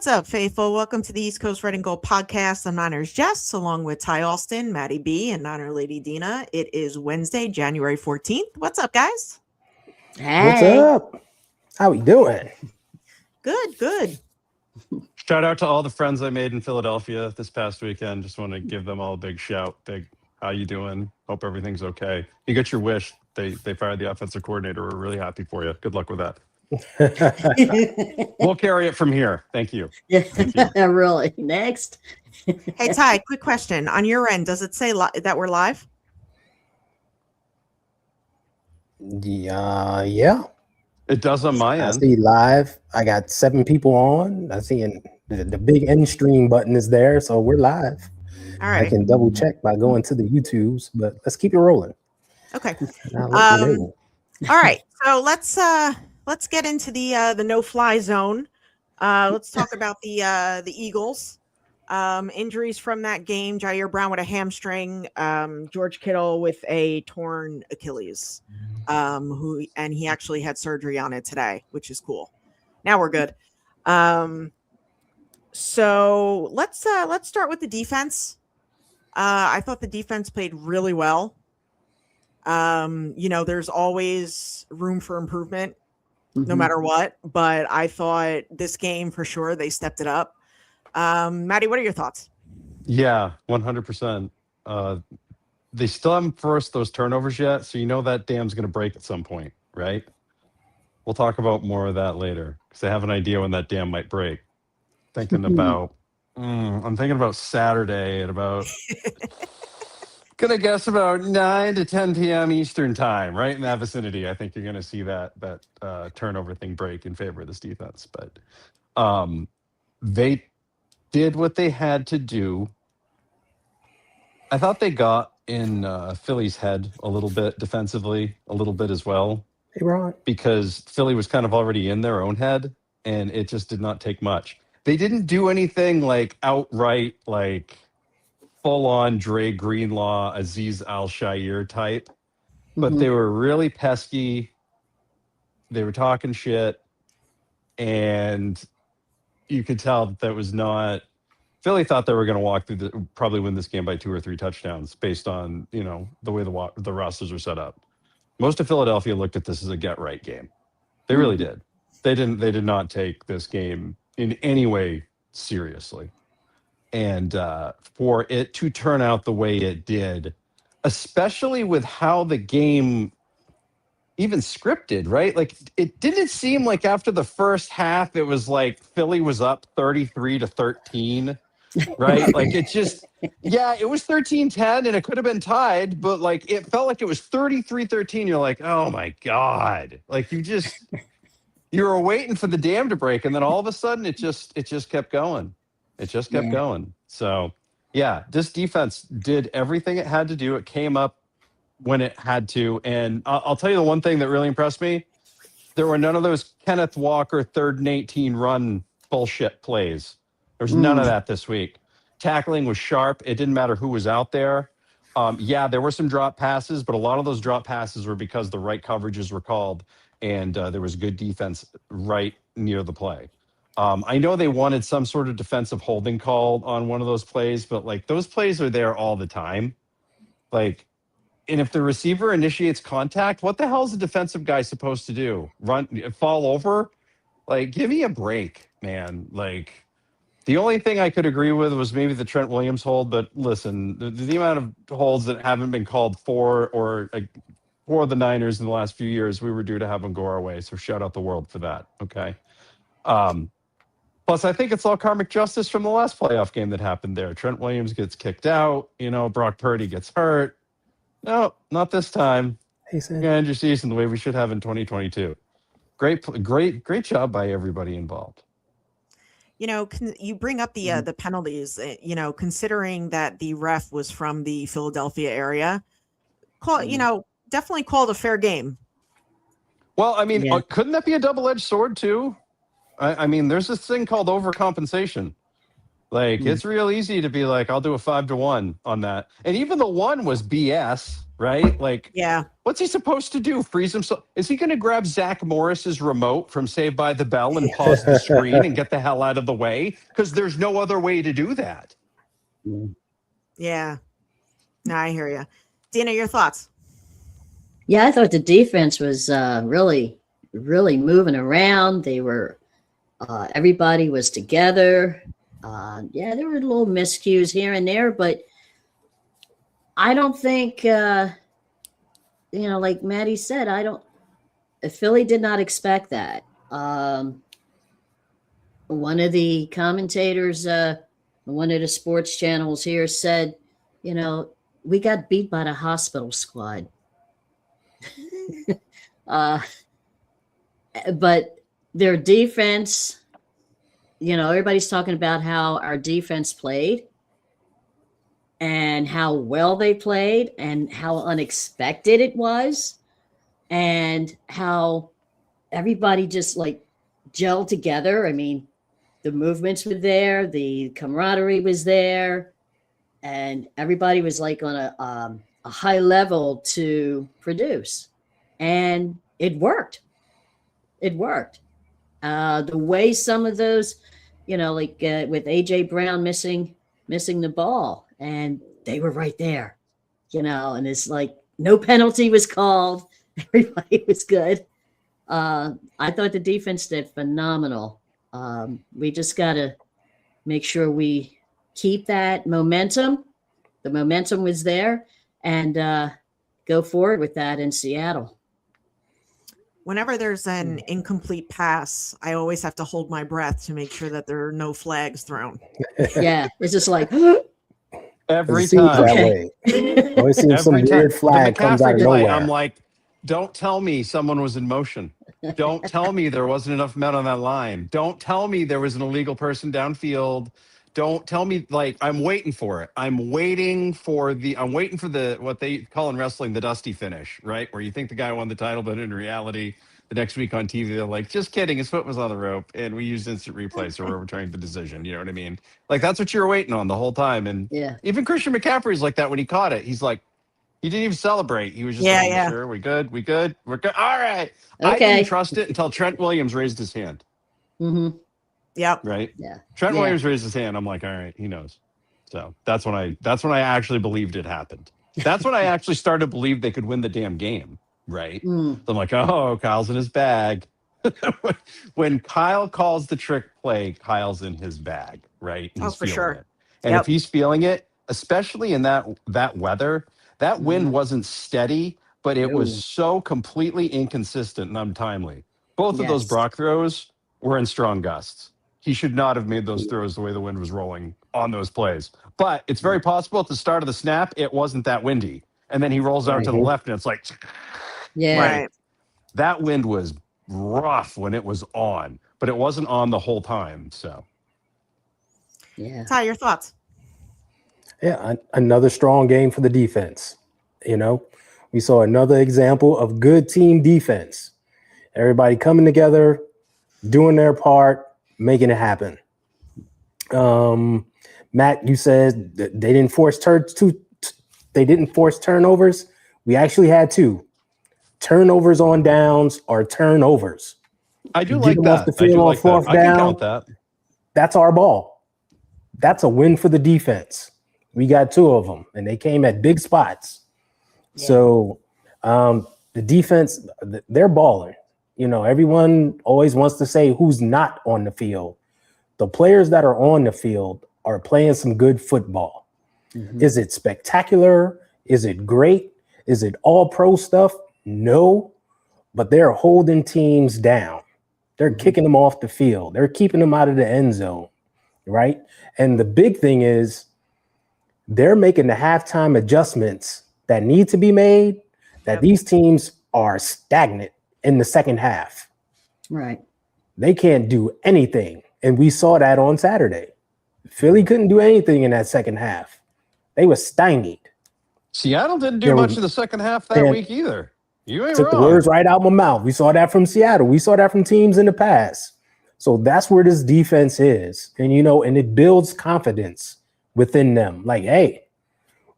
What's up, faithful? Welcome to the East Coast Red and Gold podcast. I'm Niners Jess, along with Ty Austin, Maddie B, and Niner Lady Dina. It is Wednesday, January 14th. What's up, guys? Hey. What's up? How we doing? Good. Shout out to all the friends I made in Philadelphia this past weekend. Just want to give them all a big shout. How you doing? Hope everything's okay. You got your wish. They fired the offensive coordinator. We're really happy for you. Good luck with that. We'll carry it from here. Thank you. Thank you. Really. Next. Hey, Ty, quick question. On your end, does it say that we're live? Yeah. It does on my I end. see live. I got 7 people on. I see the big end stream button is there, so we're live. All right. I can double check by going to the YouTubes, but let's keep it rolling. Okay. Now, let me know. All right. So let's get into the no-fly zone. Let's talk about the Eagles. Injuries from that game: Jair Brown with a hamstring, George Kittle with a torn Achilles. He actually had surgery on it today, which is cool. Now we're good. So let's start with the defense. I thought the defense played really well. There's always room for improvement, no matter what. But I thought this game for sure they stepped it up. Maddie, what are your thoughts? Yeah, 100%. They still haven't forced those turnovers yet, so you know that dam's going to break at some point, right? We'll talk about more of that later because I have an idea when that dam might break. I'm thinking about Saturday at about gonna guess about 9 to 10 p.m. Eastern time, right in that vicinity. I think you're gonna see that turnover thing break in favor of this defense. But they did what they had to do. I thought they got in Philly's head a little bit defensively, a little bit as well. Hey, Ron. Because Philly was kind of already in their own head, and it just did not take much. They didn't do anything like outright, like full-on Dre Greenlaw, Aziz Al-Shaair type, but they were really pesky. They were talking shit, and you could tell that was not. Philly thought they were going to walk through probably win this game by 2 or 3 touchdowns based on the way the rosters are set up. Most of Philadelphia looked at this as a get-right game. They really did. They did not take this game in any way seriously. And for it to turn out the way it did, especially with how the game even scripted, right? Like it didn't seem like after the first half, it was like Philly was up 33-13, right? Like it just, it was 13-10 and it could have been tied, but like it felt like it was 33-13. You're like, oh my God. Like you were waiting for the dam to break, and then all of a sudden it just kept going. It just kept going. So this defense did everything it had to do. It came up when it had to. And I'll tell you the one thing that really impressed me. There were none of those Kenneth Walker 3rd and 18 run bullshit plays. There was none of that this week. Tackling was sharp. It didn't matter who was out there. There were some drop passes, but a lot of those drop passes were because the right coverages were called, and there was good defense right near the play. I know they wanted some sort of defensive holding call on one of those plays, but like those plays are there all the time. Like, and if the receiver initiates contact, what the hell is the defensive guy supposed to do? Run, fall over? Like, give me a break, man. Like, the only thing I could agree with was maybe the Trent Williams hold, but listen, the amount of holds that haven't been called for the Niners in the last few years, we were due to have them go our way. So shout out the world for that. Okay. Plus, I think it's all karmic justice from the last playoff game that happened there. Trent Williams gets kicked out. Brock Purdy gets hurt. No, not this time. Hey, Sam. We're gonna end your season the way we should have in 2022. Great job by everybody involved. You bring up the penalties. Considering that the ref was from the Philadelphia area, definitely called a fair game. Well, I mean, couldn't that be a double-edged sword too? I mean, there's this thing called overcompensation. Like, it's real easy to be like, I'll do a 5-1 on that. And even the one was BS, right? Like, Yeah. what's he supposed to do? Freeze himself? Is he going to grab Zach Morris's remote from Saved by the Bell and pause the screen and get the hell out of the way? Because there's no other way to do that. Yeah. No, I hear you. Dina, your thoughts? Yeah, I thought the defense was really, really moving around. They were, everybody was together. Yeah, there were little miscues here and there, but I don't think, like Maddie said, Philly did not expect that. One of the commentators, one of the sports channels here said, we got beat by the hospital squad. But their defense, everybody's talking about how our defense played and how well they played and how unexpected it was and how everybody just like gelled together. I mean, the movements were there, the camaraderie was there, and everybody was like on a high level to produce. And it worked. It worked. The way some of those, with AJ Brown missing the ball, and they were right there, and it's like no penalty was called. Everybody was good. I thought the defense did phenomenal. We just got to make sure we keep that momentum. The momentum was there, and go forward with that in Seattle. Whenever there's an incomplete pass, I always have to hold my breath to make sure that there are no flags thrown. Yeah, it's just like Every It seems time. that way. Always seems some Every time. weird flag The comes out of McCaffrey play, nowhere. I'm like, don't tell me someone was in motion. Don't tell me there wasn't enough men on that line. Don't tell me there was an illegal person downfield. Don't tell me, like, I'm waiting for it. I'm waiting for the what they call in wrestling the dusty finish, right? Where you think the guy won the title, but in reality, the next week on TV, they're like, just kidding, his foot was on the rope, and we used instant replay, so we're overturning the decision. You know what I mean? Like, that's what you're waiting on the whole time. And yeah, even Christian McCaffrey's like that when he caught it. He's like, he didn't even celebrate. He was just like, Yeah. sure, we good. We're good. All right. I Okay. didn't trust it until Trent Williams raised his hand. mm-hmm. Yep. Right. Yeah, Trent Yeah. Williams raised his hand. I'm like, all right, he knows. So that's when I actually believed it happened. That's when I actually started to believe they could win the damn game. Right. So I'm like, oh, Kyle's in his bag. When Kyle calls the trick play, Kyle's in his bag. Right. He's for feeling sure. it. And if he's feeling it, especially in that weather, that wind wasn't steady, but it was so completely inconsistent and untimely. Both of those Yes. Brock throws were in strong gusts. He should not have made those throws the way the wind was rolling on those plays. But it's very possible at the start of the snap, it wasn't that windy. And then he rolls out to the left and it's like, Yeah. Right. that wind was rough when it was on, but it wasn't on the whole time. So Yeah. Ty, your thoughts? Yeah, another strong game for the defense. We saw another example of good team defense. Everybody coming together, doing their part, making it happen. Matt, you said that they didn't force turnovers. We actually had 2 turnovers on downs or turnovers. I do You like get them off that. the field on fourth I can down. count that. That's our ball. That's a win for the defense. We got 2 of them, and they came at big spots. Yeah. So the defense, they're balling. Everyone always wants to say who's not on the field. The players that are on the field are playing some good football. Mhm. Is it spectacular? Is it great? Is it all pro stuff? No, but they're holding teams down. They're kicking them off the field. They're keeping them out of the end zone, right? And the big thing is they're making the halftime adjustments that need to be made, that these teams are stagnant in the second half. Right. They can't do anything. And we saw that on Saturday. Philly couldn't do anything in that second half. They were stymied. Seattle didn't do There much was- in the second half that and- week either. You ain't Took the wrong. words right out my mouth. We saw that from Seattle. We saw that from teams in the past. So that's where this defense is. And, and it builds confidence within them. Like, hey,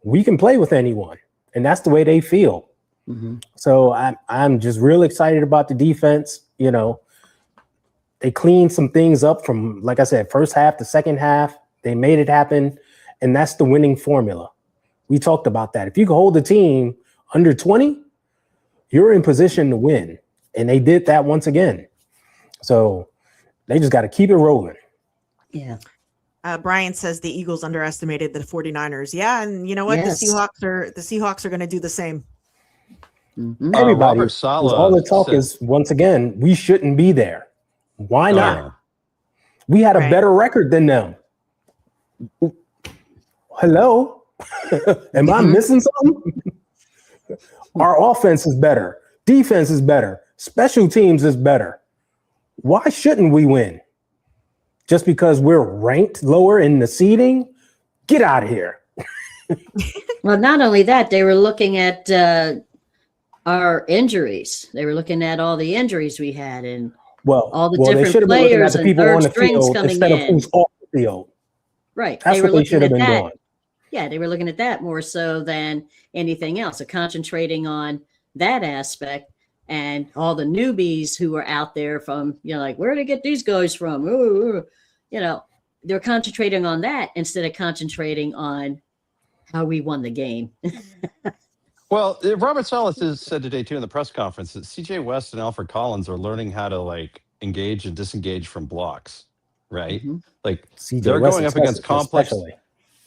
we can play with anyone. And that's the way they feel. Mhm. So I'm just real excited about the defense. They cleaned some things up from, like I said, first half to second half. They made it happen. And that's the winning formula. We talked about that. If you can hold the team under 20, you're in position to win. And they did that once again. So they just got to keep it rolling. Yeah. Brian says the Eagles underestimated the 49ers. Yeah, and you know what? Yes. The Seahawks are going to do the same. Mhm. Everybody, Robert 'cause Saleh all the talk said- is, once again, we shouldn't be there. Why Oh, not? yeah. We had a Right. better record than them. Hello? Am I Mhm. missing something? Our offense is better. Defense is better. Special teams is better. Why shouldn't we win? Just because we're ranked lower in the seeding? Get out of here. Well, not only that, they were looking at our injuries. They were looking at all the injuries we had, and Well, all the they different should have been looking at players the and people third on the strings field coming instead of in. who's off the field. Right. That's what they looking should have at been that. doing. Yeah, they were looking at that more so than anything else. So concentrating on that aspect and all the newbies who were out there from, like, where did they get these guys from? Ooh. They're concentrating on that instead of concentrating on how we won the game. Well, Robert Saleh said today too in the press conference that CJ West and Alfred Collins are learning how to engage and disengage from blocks, right? Mhm. Like CJ they're West going up against especially.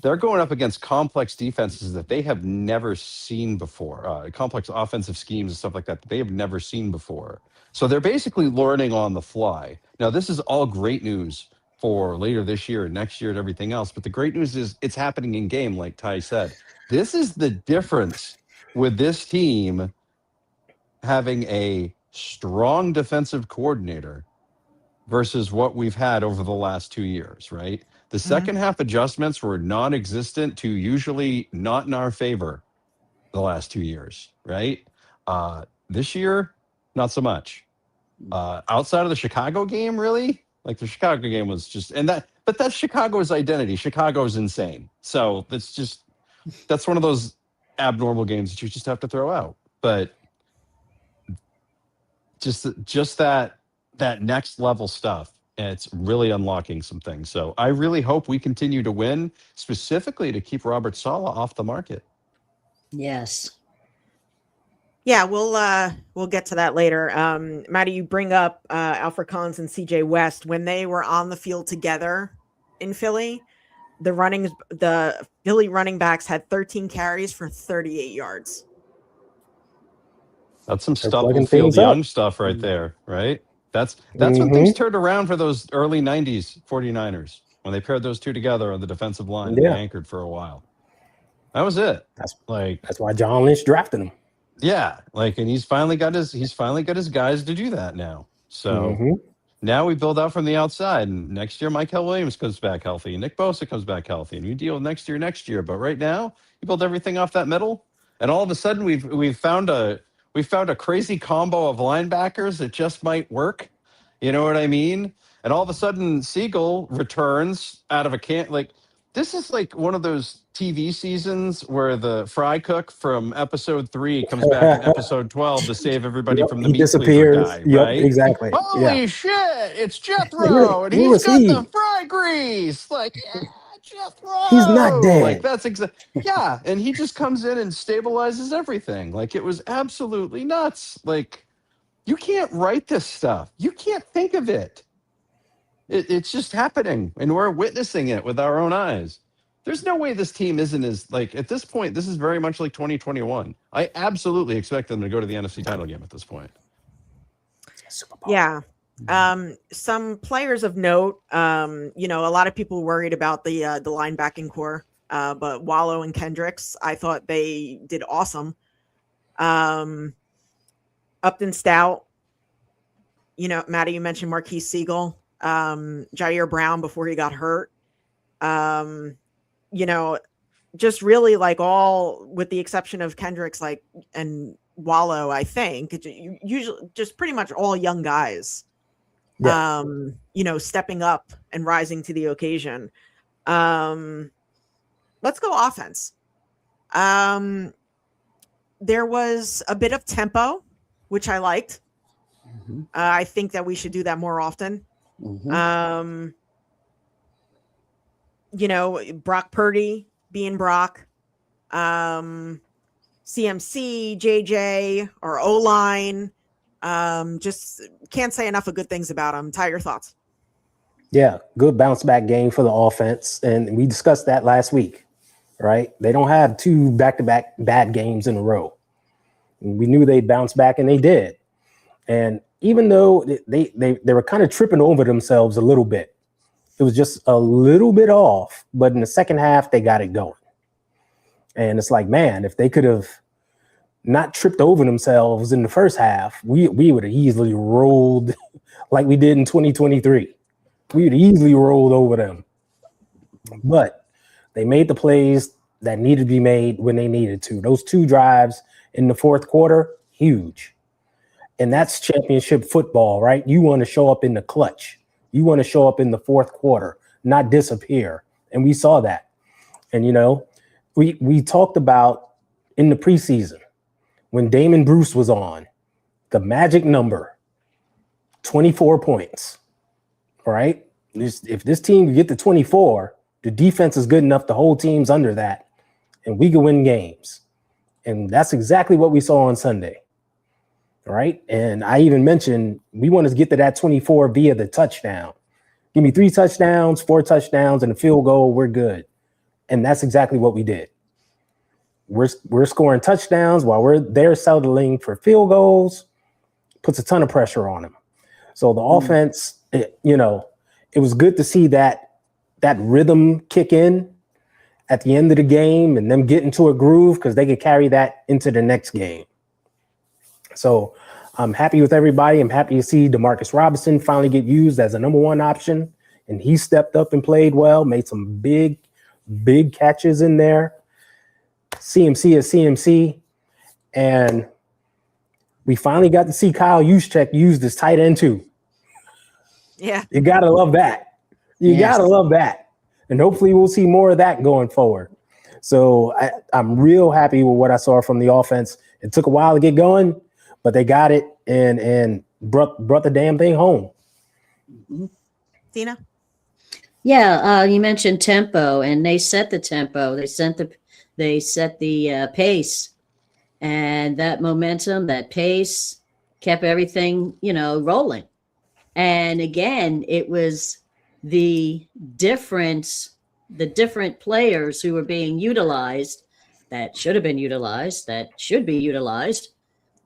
they're going up against complex defenses that they have never seen before, complex offensive schemes and stuff like that they have never seen before. So they're basically learning on the fly. Now, this is all great news for later this year and next year and everything else. But the great news is it's happening in game, like Ty said. This is the difference with this team having a strong defensive coordinator versus what we've had over the last 2 years, right? The second half adjustments were non-existent to usually not in our favor the last 2 years, right? This year, not so much. Outside of the Chicago game, really? Like the Chicago game was just, but that's Chicago's identity. Chicago's insane. So that's one of those abnormal games that you just have to throw out. But just that next level stuff, and it's really unlocking some things. So I really hope we continue to win, specifically to keep Robert Saleh off the market. Yes. Yeah, we'll get to that later. Maddie, you bring up Alfred Collins and CJ West when they were on the field together in Philly. The Philly running backs had 13 carries for 38 yards. That's some They're Stubble plugging Field things Young up. stuff right there, right? That's when things turned around for those early 90s 49ers, when they paired those two together on the defensive line and they anchored for a while. That was it. That's That's why John Lynch drafted him. Yeah, and he's finally got his guys to do that now. So now we build out from the outside, and next year Mykal Williams comes back healthy, and Nick Bosa comes back healthy, and we deal with next year. But right now, you build everything off that middle, and all of a sudden we've found a crazy combo of linebackers that just might work. You know what I mean? And all of a sudden, Siegel returns out of a camp. This is like one of those TV seasons where the fry cook from episode 3 comes back in episode 12 to save everybody from the he meat disappears. cleaver guy, right? Exactly. Holy shit! It's Jethro, and Where he's was got he? the fry grease. Jethro. He's not dead. That's yeah, and he just comes in and stabilizes everything. It was absolutely nuts. You can't write this stuff. You can't think of it. It's just happening, and we're witnessing it with our own eyes. There's no way this team isn't at this point, this is very much like 2021. I absolutely expect them to go to the NFC title game at this point. Yeah. Some players of note, a lot of people worried about the linebacking core, but Wallow and Kendricks, I thought they did awesome. Upton Stout, Maddie, you mentioned Marquise Siegel, Jair Brown before he got hurt. Just really all, with the exception of Kendricks, and Wallow, I think usually just pretty much all young guys. Yeah. Stepping up and rising to the occasion. Let's go offense. There was a bit of tempo, which I liked. Mhm. I think that we should do that more often. Mhm. Brock Purdy being Brock, CMC, JJ, or O-line. Just can't say enough of good things about him. Ty, your thoughts? Yeah, good bounce back game for the offense. And we discussed that last week, right? They don't have 2 back-to-back bad games in a row. We knew they'd bounce back, and they did. And even though they were kind of tripping over themselves a little bit, it was just a little bit off. But in the second half, they got it going. And it's like, man, if they could have not tripped over themselves in the first half, we would have easily rolled like we did in 2023. We would have easily rolled over them. But they made the plays that needed to be made when they needed to. Those 2 drives in the fourth quarter, huge. And that's championship football, right? You want to show up in the clutch. You want to show up in the fourth quarter, not disappear. And we saw that. And, we talked about in the preseason when Damon Bruce was on, the magic number, 24 points, all right? If this team can get to 24, the defense is good enough to hold teams under that, and we can win games. And that's exactly what we saw on Sunday. All right. And I even mentioned we want to get to that 24 via the touchdown. Give me 3 touchdowns, 4 touchdowns, and a field goal. We're good. And that's exactly what we did. We're scoring touchdowns while they're settling for field goals. Puts a ton of pressure on them. So the offense, it was good to see that rhythm kick in at the end of the game and them get into a groove because they could carry that into the next game. So I'm happy with everybody. I'm happy to see Demarcus Robinson finally get used as a number 1 option. And he stepped up and played well, made some big, big catches in there. CMC is CMC. And we finally got to see Kyle Juszczyk used as tight end too. Yeah. You got to love that. You got to love that. And hopefully we'll see more of that going forward. So I'm real happy with what I saw from the offense. It took a while to get going, but they got it and brought the damn thing home. Tina? Yeah, you mentioned tempo, and they set the tempo. They set the pace, and that momentum, that pace, kept everything rolling. And again, it was the different players who were being utilized that should have been utilized, that should be utilized,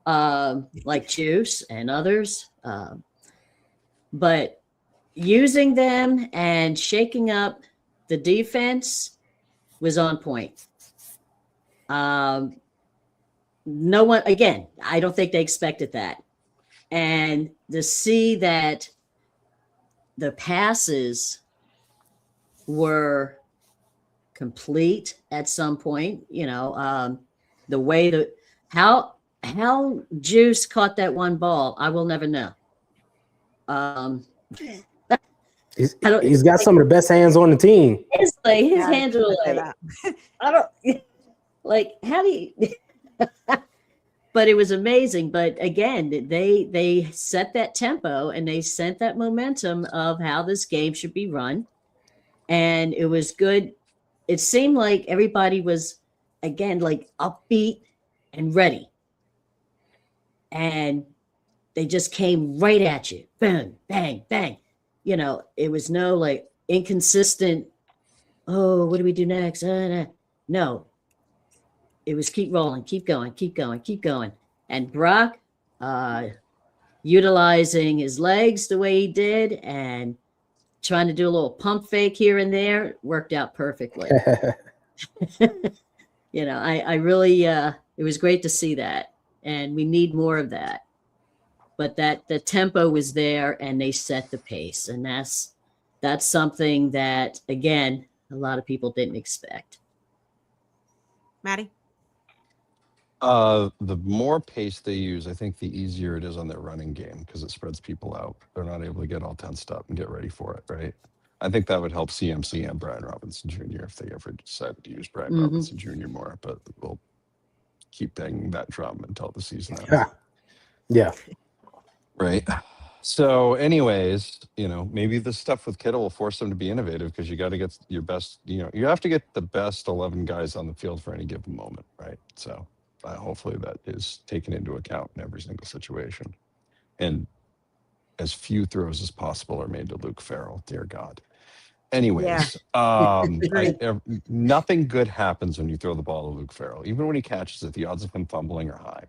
like Juice and others. But using them and shaking up the defense was on point. No one, again, I don't think they expected that. And to see that the passes were complete at some point, the way that how Juice caught that one ball, I will never know. He's got some of the best hands on the team. His hands are like, I don't like, how do you? But it was amazing. But again, they set that tempo and they set that momentum of how this game should be run, and it was good. It seemed like everybody was again like upbeat and ready, and they just came right at you, bang, bang, bang. It was no like inconsistent. Oh, what do we do next? No. It was keep rolling, keep going, keep going, keep going. And Brock, utilizing his legs the way he did and trying to do a little pump fake here and there, worked out perfectly. I really, it was great to see that. And we need more of that. But that the tempo was there and they set the pace. And that's something that, again, a lot of people didn't expect. Maddie? The more pace they use, I think the easier it is on their running game because it spreads people out. They're not able to get all tensed up and get ready for it, right? I think that would help CMC and Brian Robinson Jr. if they ever decided to use Brian Mhm. Robinson Jr. more, but we'll keep banging that drum until the season ends. Ha. Yeah. Right. So, anyways, maybe the stuff with Kittle will force them to be innovative because you got to get your best, you have to get the best 11 guys on the field for any given moment, right? So, hopefully that is taken into account in every single situation. And as few throws as possible are made to Luke Farrell, dear God. Anyways, nothing good happens when you throw the ball to Luke Farrell. Even when he catches it, the odds of him fumbling are high.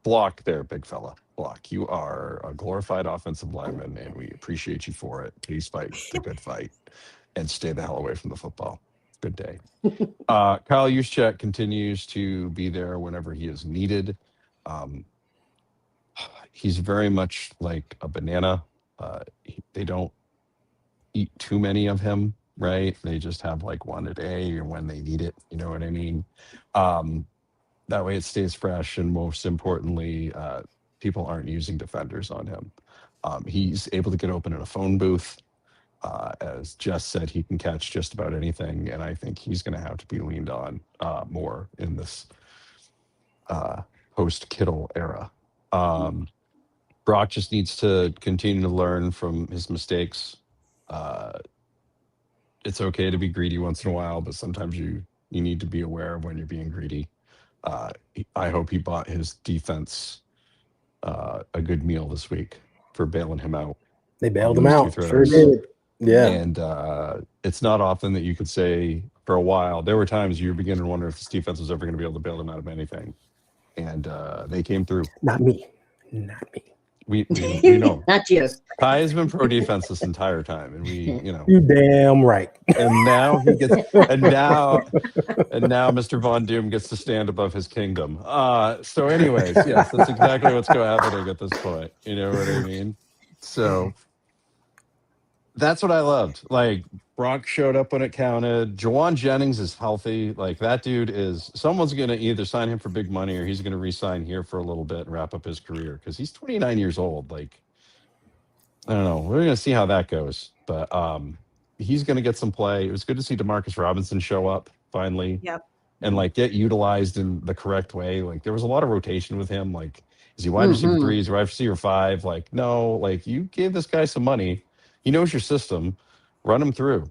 Block there, big fella. Block. You are a glorified offensive lineman, and we appreciate you for it. Please fight the good fight and stay the hell away from the football. Good day. Kyle Juszczyk continues to be there whenever he is needed. He's very much like a banana. They don't eat too many of him, right? They just have like one a day or when they need it. You know what I mean? That way it stays fresh. And most importantly, people aren't using defenders on him. He's able to get open in a phone booth. As Jess said, he can catch just about anything. And I think he's going to have to be leaned on more in this post-Kittle era. Brock just needs to continue to learn from his mistakes. It's okay to be greedy once in a while, but sometimes you need to be aware of when you're being greedy. I hope he bought his defense a good meal this week for bailing him out. They bailed him Those two out. throws. Sure did. Yeah. And it's not often that you could say for a while, there were times you were beginning to wonder if this defense was ever going to be able to bail them out of anything. And they came through. Not me. Not me. We know. Not you. Ty has been pro defense this entire time, and You damn right. and now he gets, and now Mr. Von Doom gets to stand above his kingdom. So, anyways, yes, that's exactly what's happening at this point. You know what I mean? So that's what I loved. Like Brock showed up when it counted. Jawan Jennings is healthy. Like that dude is. Someone's going to either sign him for big money or he's going to re-sign here for a little bit and wrap up his career because he's 29 years old. Like I don't know. We're going to see how that goes, but he's going to get some play. It was good to see Demarcus Robinson show up finally. Yep. And like get utilized in the correct way. Like there was a lot of rotation with him. Like is he wide receiver 3? Is he wide receiver 5? Like no. Like you gave this guy some money. He knows your system. Run him through.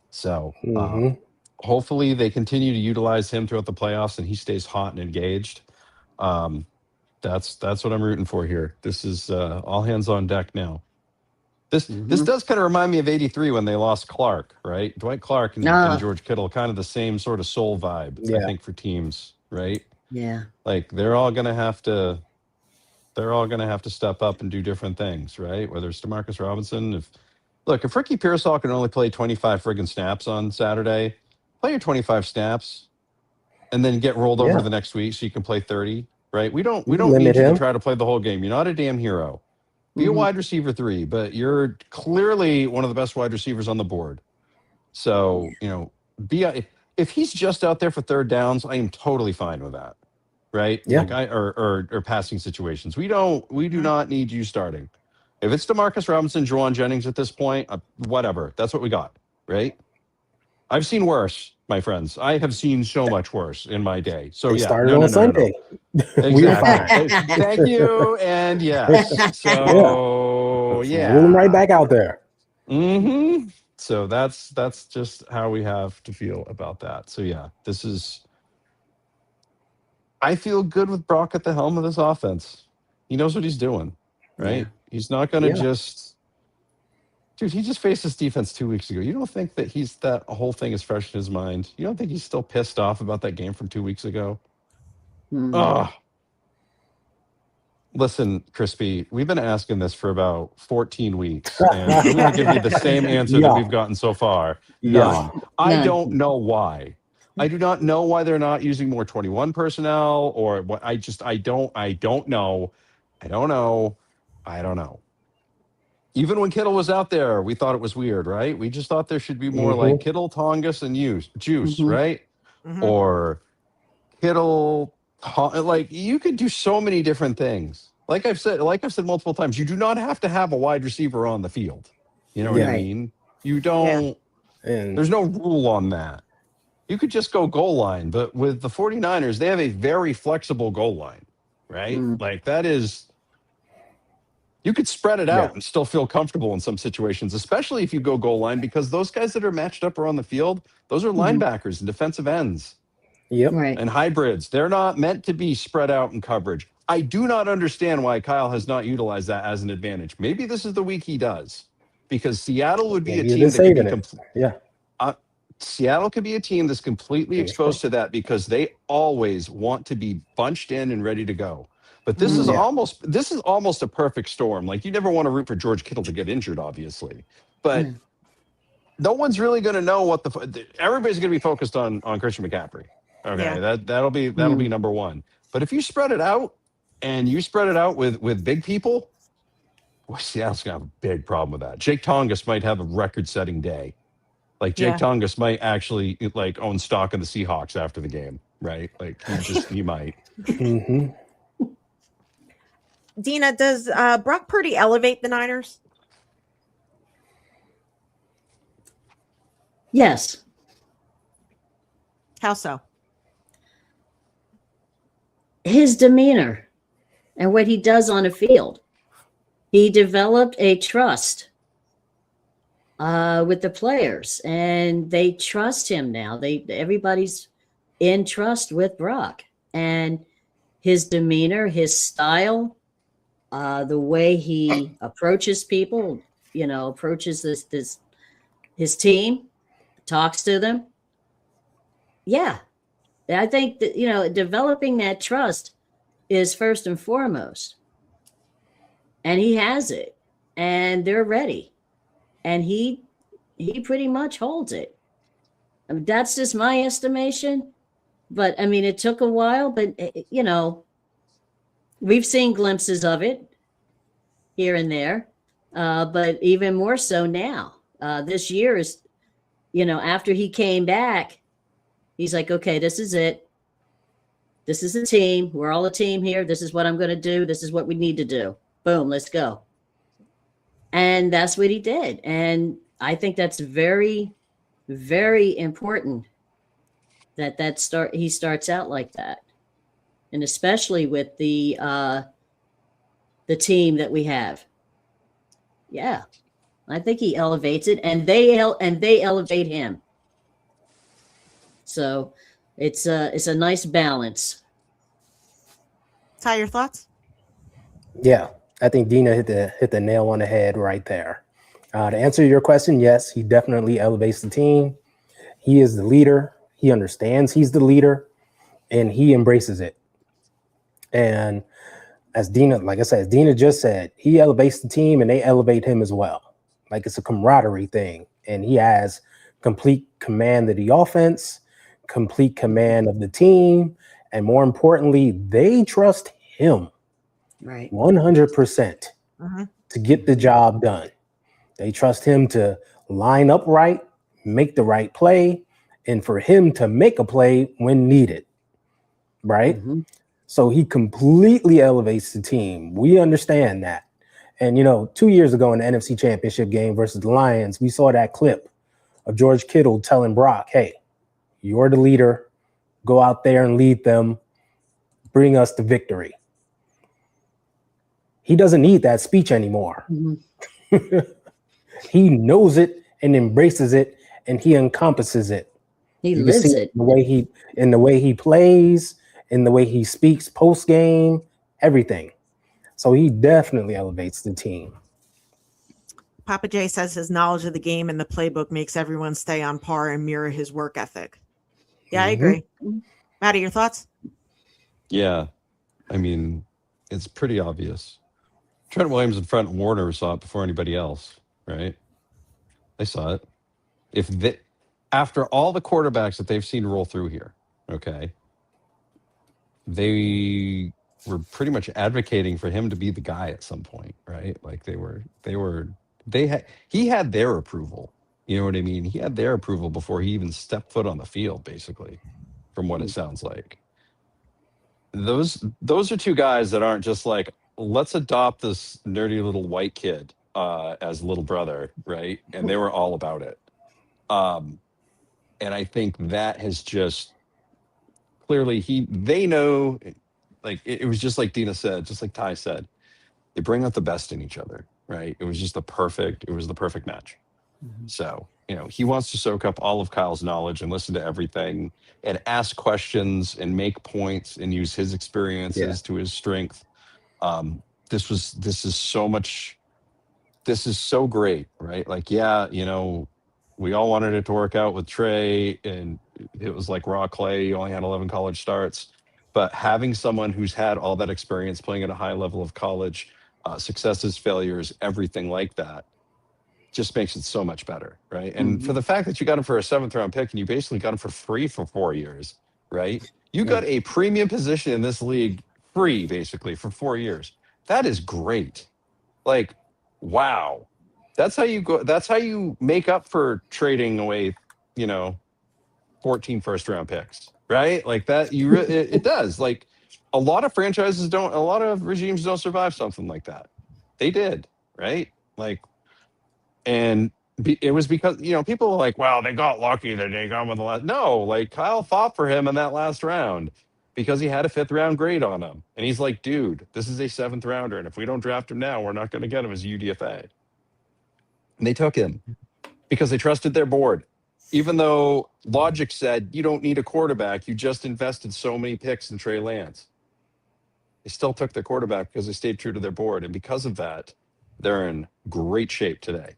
So hopefully they continue to utilize him throughout the playoffs and he stays hot and engaged. That's what I'm rooting for here. This is all hands on deck now. This does kind of remind me of '83 when they lost Clark, right? Dwight Clark and George Kittle, kind of the same sort of soul vibe, I think, for teams, right? Yeah. Like they're all gonna have to step up and do different things, right? Whether it's Demarcus Robinson, if Ricky Pearsall can only play 25 friggin' snaps on Saturday, play your 25 snaps and then get rolled over the next week so you can play 30, right? We don't need you to try to play the whole game. You're not a damn hero. Be a wide receiver 3, but you're clearly one of the best wide receivers on the board. So, if he's just out there for third downs, I am totally fine with that. Right? Yeah. Like or passing situations. We do not need you starting. If it's Demarcus Robinson, Jawan Jennings at this point, whatever. That's what we got, right? I've seen worse, my friends. I have seen so much worse in my day. So they started on Sunday. We were fine. Thank you. And yes. So yeah. Roll them right back out there. Mm-hmm. So that's just how we have to feel about that. So yeah, I feel good with Brock at the helm of this offense. He knows what he's doing, right? Yeah. He's not going to just... Dude, he just faced this defense 2 weeks ago. You don't think that that whole thing is fresh in his mind? You don't think he's still pissed off about that game from 2 weeks ago? Listen, Crispy, we've been asking this for about 14 weeks, and I'm going to give you the same answer that we've gotten so far. None. I don't know why. I do not know why they're not using more 21 personnel or what. I don't know. I don't know. Even when Kittle was out there, we thought it was weird, right? We just thought there should be more like Kittle, Tongas, and Juice, right? Mhm. or Kittle. Like, you could do so many different things. Like I've said multiple times, you do not have to have a wide receiver on the field. You know what I Right. mean? You Yeah. don't. And There's no rule on that. You could just go goal line, but with the 49ers, they have a very flexible goal line, right? Mm. Like, that is, you could spread it out Yeah. and still feel comfortable in some situations, especially if you go goal line, because those guys that are matched up or on the field, those are Mhm. linebackers and defensive ends yep. Right. and hybrids. They're not meant to be spread out in coverage. I do not understand why Kyle has not utilized that as an advantage. Maybe this is the week he does, because Seattle would be a Maybe you've team been that could be saving it. Yeah. Seattle could be a team that's completely Fingers exposed to that, because they always want to be bunched in and ready to go. But this is Mhm. Yeah. almost a perfect storm. Like, you never want to root for George Kittle to get injured, obviously, but Yeah. no one's really going to know what everybody's going to be focused on Christian McCaffrey. Okay, Yeah. that'll be Mhm. number one. But if you spread it out, and you spread it out with big people, well, Seattle's going to have a big problem with that. Jake Tongas might have a record-setting day. Like, Jake Yeah. Tongas might actually like own stock in the Seahawks after the game, right? Like, he might. hmm Dina, does Brock Purdy elevate the Niners? Yes. How so? His demeanor and what he does on the field. He developed a trust with the players, and they trust him now. Everybody's in trust with Brock, and his demeanor, his style, the way he approaches people, approaches his team, talks to them. Yeah, I think that developing that trust is first and foremost, and he has it, and they're ready, and he pretty much holds it. I mean, that's just my estimation, but I mean, it took a while, but we've seen glimpses of it here and there, but even more so now. This year is, after he came back, he's like, okay, this is it. This is a team. We're all a team here. This is what I'm going to do. This is what we need to do. Boom, let's go. And that's what he did. And I think that's very, very important he starts out like that. And especially with the team that we have. Yeah. I think he elevates it, and they elevate him. So it's a nice balance. Ty, your thoughts? Yeah. I think Dina hit the nail on the head right there. To answer your question, yes, he definitely elevates the team. He is the leader. He understands he's the leader, and he embraces it. And as Dina just said, he elevates the team, and they elevate him as well. Like, it's a camaraderie thing, and he has complete command of the offense, complete command of the team, and more importantly, they trust him Right. 100% Mhm. to get the job done. They trust him to line up right, make the right play, and for him to make a play when needed, right? Mm-hmm. So he completely elevates the team. We understand that. And, 2 years ago in the NFC Championship game versus the Lions, we saw that clip of George Kittle telling Brock, hey, you're the leader. Go out there and lead them. Bring us the victory. He doesn't need that speech anymore. Mm-hmm. He knows it and embraces it, and he encompasses it. He lives it. In the way he plays, in the way he speaks post game, everything. So he definitely elevates the team. Papa J says his knowledge of the game and the playbook makes everyone stay on par and mirror his work ethic. Yeah, I agree. Maddie, your thoughts? Yeah, I mean, it's pretty obvious. Trent Williams in front, and Warner saw it before anybody else, right? They saw it. After all the quarterbacks that they've seen roll through here, okay, they were pretty much advocating for him to be the guy at some point, right? Like, he had their approval. You know what I mean? He had their approval before he even stepped foot on the field, basically. from what it sounds like. Those are two guys that aren't just like, let's adopt this nerdy little white kid as little brother, right? And they were all about it. And I think that has just clearly they know, like it was just like Dina said, just like Ty said, they bring out the best in each other, right? It was the perfect match. So, he wants to soak up all of Kyle's knowledge and listen to everything and ask questions and make points and use his experiences to his strength. This is so great, right? Like, we all wanted it to work out with Trey, and it was like raw clay. He only had 11 college starts, but having someone who's had all that experience playing at a high level of college, successes, failures, everything like that, just makes it so much better, right? And for the fact that you got him for a 7th round pick and you basically got him for free for 4 years, right? You got a premium position in this league free basically for 4 years. That is great. Like, wow. That's how you make up for trading away, 14 first round picks, right? Like that, it does. Like a lot of regimes don't survive something like that. They did, right? Like, and it was because, people were like, well, they got lucky that they got him in the last. No, like Kyle fought for him in that last round because he had a 5th round grade on him. And he's like, dude, this is a 7th rounder. And if we don't draft him now, we're not going to get him as a UDFA. And they took him because they trusted their board. Even though logic said you don't need a quarterback, you just invested so many picks in Trey Lance. They still took their quarterback because they stayed true to their board. And because of that, they're in great shape today.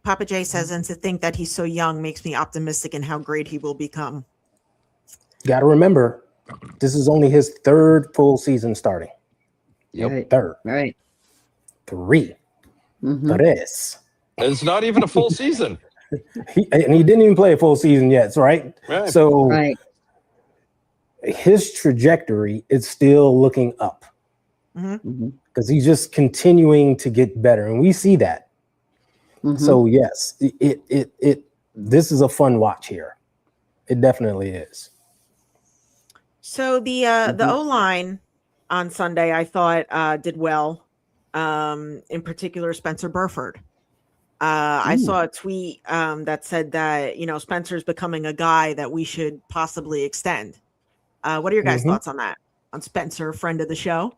Papa J says, and to think that he's so young makes me optimistic in how great he will become. Got to remember, this is only his 3rd full season starting. Right. 3rd. Right. 3. Tres. It's not even a full season. He didn't even play a full season yet, right? So his trajectory is still looking up because he's just continuing to get better, and we see that. So yes, this is a fun watch here. It definitely is. So the O-line on Sunday, I thought did well. In particular, Spencer Burford. I saw a tweet that said that, Spencer's becoming a guy that we should possibly extend. What are your guys' thoughts on that? On Spencer, friend of the show?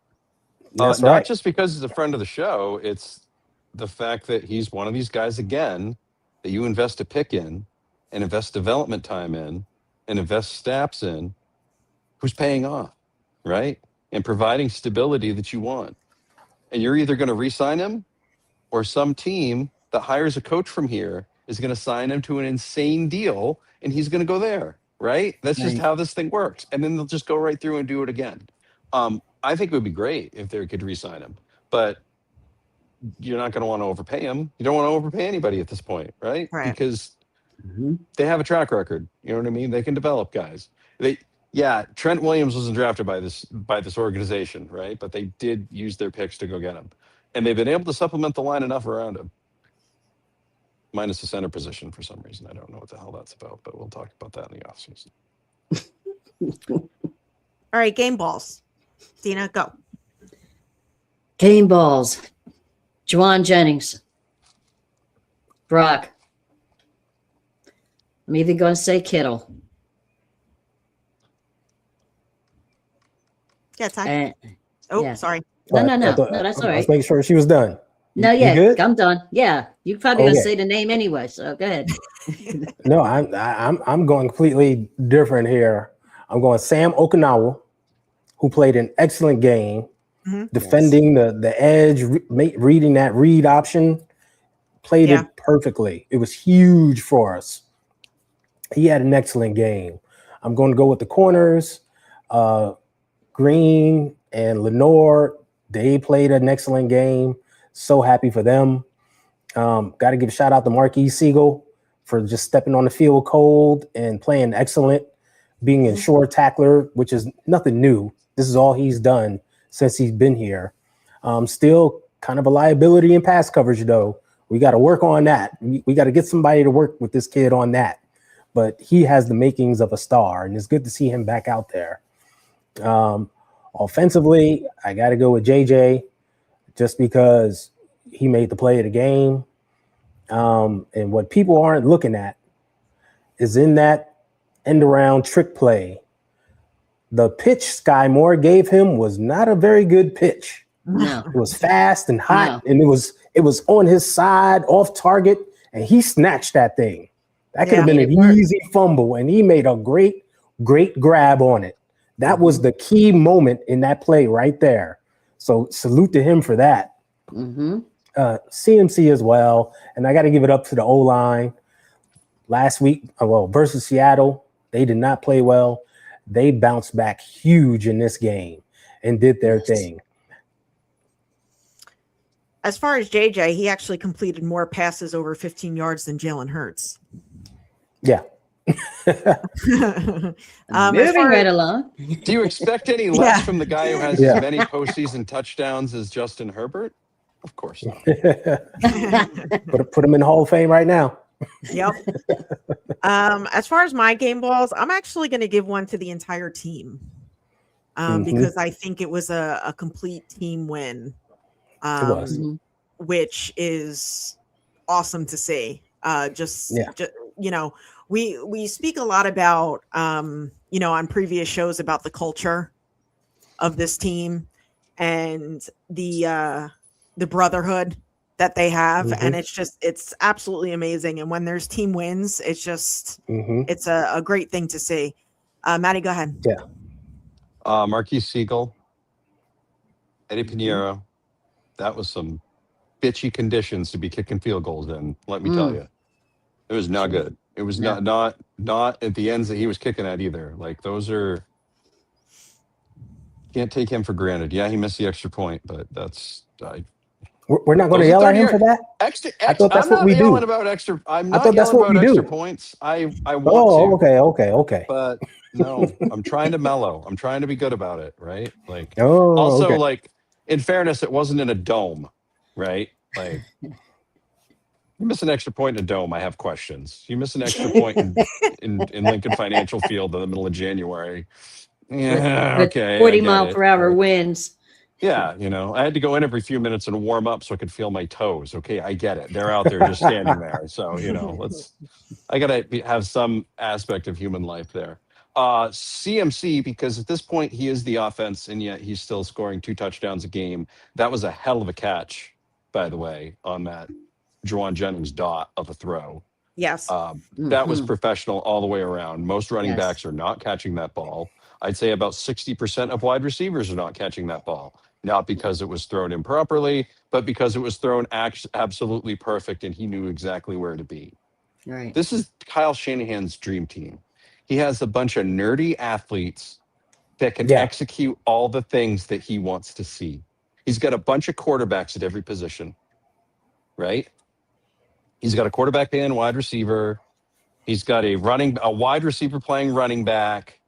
That's not right. just because he's a friend of the show. It's the fact that he's one of these guys, again, that you invest a pick in and invest development time in and invest snaps in, who's paying off, right? And providing stability that you want. And you're either going to re-sign him or some team that hires a coach from here is going to sign him to an insane deal and he's going to go there, right? That's just how this thing works. And then they'll just go right through and do it again. I think it would be great if they could re-sign him, but you're not going to want to overpay him. You don't want to overpay anybody at this point, right? Because they have a track record. You know what I mean? They can develop guys. Trent Williams wasn't drafted by this organization, right? But they did use their picks to go get him. And they've been able to supplement the line enough around him. Minus the center position for some reason. I don't know what the hell that's about, but we'll talk about that in the offseason. All right, game balls. Dina, go. Game balls. Juwan Jennings. Brock. I'm either going to say Kittle. Yeah, Ty. Sorry. No, that's all right. Let's make sure she was done. No, You good? I'm done. Yeah, you're probably going to say the name anyway, so go ahead. No, I'm going completely different here. I'm going Sam Okinawa, who played an excellent game, defending the edge, reading that read option, played it perfectly. It was huge for us. He had an excellent game. I'm going to go with the corners. Green and Lenore, they played an excellent game. So happy for them. Got to give a shout out to Marquis Siegel for just stepping on the field cold and playing excellent, being a short tackler, which is nothing new. This is all he's done since he's been here. Still kind of a liability in pass coverage, though. We got to work on that. We got to get somebody to work with this kid on that. but he has the makings of a star, and it's good to see him back out there. Offensively, I got to go with JJ just because he made the play of the game. And what people aren't looking at is in that end around trick play, the pitch Sky Moore gave him was not a very good pitch. No. It was fast and hot, and it was on his side, off target, and he snatched that thing. That could have been an easy fumble, and he made a great grab on it. That was the key moment in that play right there. So salute to him for that. CMC as well, and I got to give it up to the O-line. Last week, versus Seattle, they did not play well. They bounced back huge in this game and did their thing. As far as JJ, he actually completed more passes over 15 yards than Jalen Hurts. Yeah. Moving right along. Do you expect any less from the guy who has as many postseason touchdowns as Justin Herbert? Of course not. Put him in the Hall of Fame right now. Yep. As far as my game balls, I'm actually going to give one to the entire team because I think it was a complete team win, which is awesome to see. We speak a lot about, on previous shows about the culture of this team and the brotherhood that they have. And it's absolutely amazing. And when there's team wins, it's just, it's a great thing to see. Maddie, go ahead. Yeah. Marquise Siegel, Eddie Pinheiro, that was some bitchy conditions to be kicking field goals in. Let me tell you, it was not good. It was not at the ends that he was kicking at either. Like those are, can't take him for granted. Yeah, he missed the extra point, but that's. We're not going to yell at him for that. I thought that's what we do. I'm not yelling about extra points. I want to. Okay. But no, I'm trying to mellow. I'm trying to be good about it, right? Like, like in fairness, it wasn't in a dome, right? Like, you miss an extra point in a dome, I have questions. You miss an extra point in Lincoln Financial Field in the middle of January. Yeah, okay. 40 mile per hour winds. Yeah, I had to go in every few minutes and warm up so I could feel my toes. Okay, I get it. They're out there just standing there. So, I got to have some aspect of human life there. CMC, because at this point he is the offense and yet he's still scoring 2 touchdowns a game. That was a hell of a catch, by the way, on that Juwan Jennings dot of a throw. Yes. That was professional all the way around. Most running backs are not catching that ball. I'd say about 60% of wide receivers are not catching that ball. Not because it was thrown improperly, but because it was thrown absolutely perfect and he knew exactly where to be. Right. This is Kyle Shanahan's dream team. He has a bunch of nerdy athletes that can execute all the things that he wants to see. He's got a bunch of quarterbacks at every position, right? He's got a quarterback and wide receiver. He's got a wide receiver playing running back.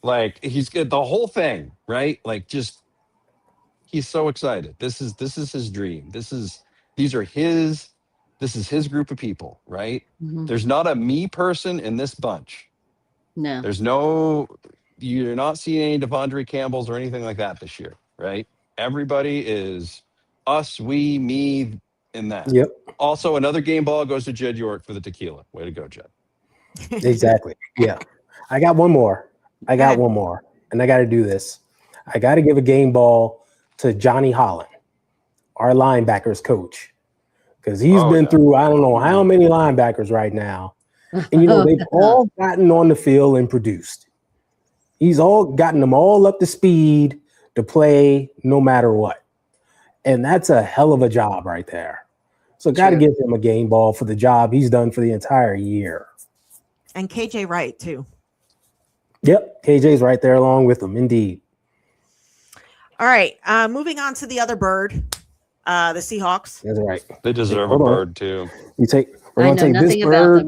Like he's got the whole thing, right? Like he's so excited. This is his dream. This is his group of people, right? There's not a me person in this bunch. No. You're not seeing any Devondre Campbells or anything like that this year, right? Everybody is us, we, me, and that. Yep. Also, another game ball goes to Jed York for the tequila. Way to go, Jed. Exactly. Yeah. I got one more. And I got to do this. I got to give a game ball to Johnny Holland, our linebackers coach, because he's been through I don't know how many linebackers right now. And, they've all gotten on the field and produced. He's all gotten them all up to speed to play no matter what. And that's a hell of a job right there. So got to give him a game ball for the job he's done for the entire year. And KJ Wright, too. Yep, KJ's right there along with him, indeed. All right, moving on to the other bird, the Seahawks. That's right. They deserve a bird, too. We're going to take this bird.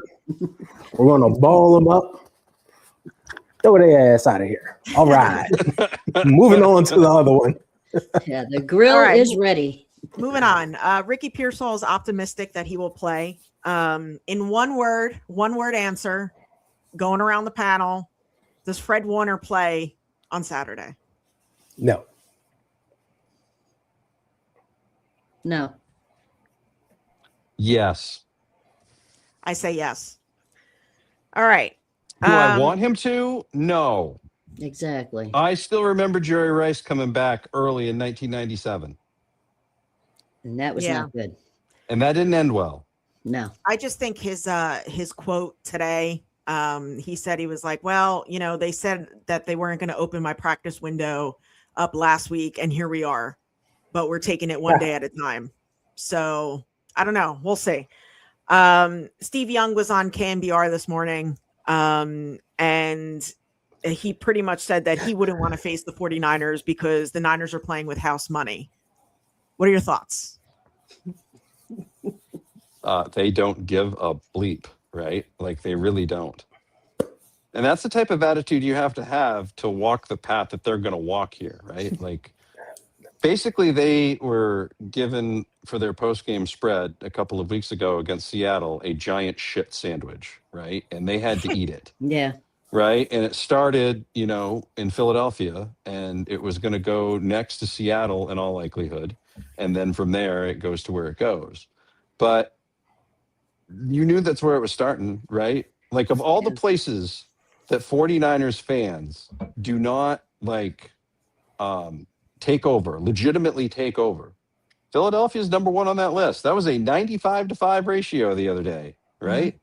We're going to ball them up. Throw their ass out of here. All right. Moving on to the other one. Yeah, the grill is ready. Moving on. Ricky Pearsall is optimistic that he will play. In one word answer, going around the panel. Does Fred Warner play on Saturday? No. No. Yes. I say yes. All right. Do I want him to? No. Exactly. I still remember Jerry Rice coming back early in 1997, And that was Yeah. not good. and that didn't end well. No. I just think his quote today, he said, he was like, well, they said that they weren't going to open my practice window up last week, and here we are, but we're taking it one day at a time. So I don't know. We'll see. Steve Young was on KNBR this morning, and he pretty much said that he wouldn't want to face the 49ers because the Niners are playing with house money. What are your thoughts? They don't give a bleep, right? Like they really don't. And that's the type of attitude you have to walk the path that they're going to walk here, right? Like basically they were given for their post-game spread a couple of weeks ago against Seattle, a giant shit sandwich, right? And they had to eat it. Yeah. Right. And it started, in Philadelphia, and it was going to go next to Seattle in all likelihood. And then from there, it goes to where it goes. But you knew that's where it was starting, right? Like, of all the places that 49ers fans do not legitimately take over, Philadelphia is number one on that list. That was a 95-5 ratio the other day, right? Mm-hmm.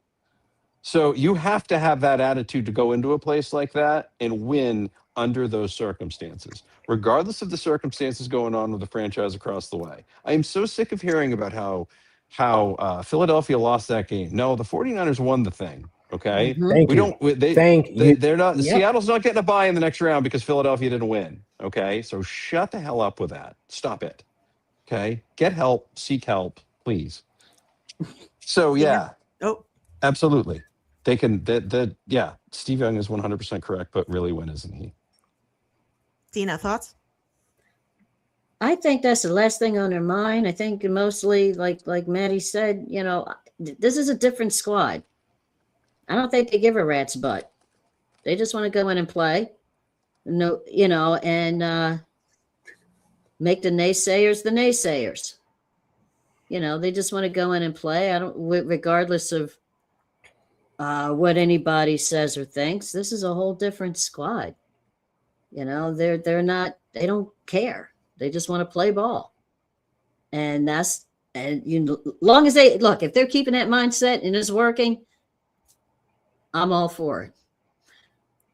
So you have to have that attitude to go into a place like that and win under those circumstances, regardless of the circumstances going on with the franchise across the way. I am so sick of hearing about how Philadelphia lost that game. No, the 49ers won the thing. Okay. Mm-hmm. They're not, Seattle's not getting a bye in the next round because Philadelphia didn't win. Okay. So shut the hell up with that. Stop it. Okay. Get help, seek help, please. So yeah. Oh, absolutely. They can, Steve Young is 100% correct, but really, when isn't he? Dina, thoughts? I think that's the last thing on their mind. I think mostly, like Maddie said, this is a different squad. I don't think they give a rat's butt. They just want to go in and play, and make the naysayers the naysayers. They just want to go in and play. Regardless of what anybody says or thinks. This is a whole different squad. They don't care. They just want to play ball. And long as if they're keeping that mindset and it's working, I'm all for it.